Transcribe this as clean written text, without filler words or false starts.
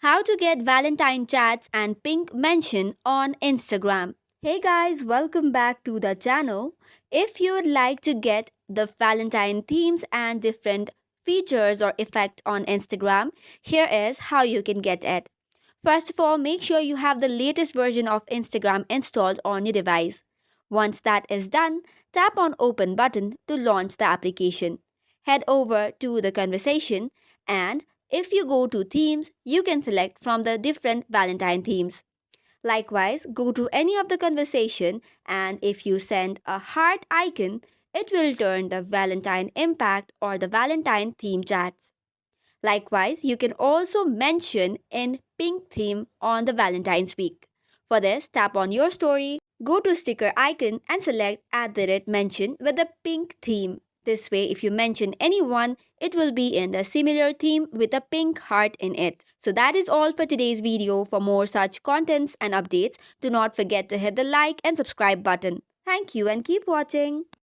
How to get Valentine chats and pink mention on Instagram. Hey guys, welcome back to the channel. If you would like to get the Valentine themes and different features or effect on Instagram, here is how you can get it. First of all, make sure you have the latest version of Instagram installed on your device. Once that is done, tap on open button to launch the application. Head over to the conversation and if you go to themes, you can select from the different Valentine themes. Likewise, go to any of the conversation and if you send a heart icon, it will turn the Valentine impact or the Valentine theme chats. Likewise, you can also mention in pink theme on the Valentine's week. For this, tap on your story, go to sticker icon and select @mention with the pink theme. This way, if you mention anyone, it will be in the similar theme with a pink heart in it. So that is all for today's video. For more such contents and updates, do not forget to hit the like and subscribe button. Thank you and keep watching.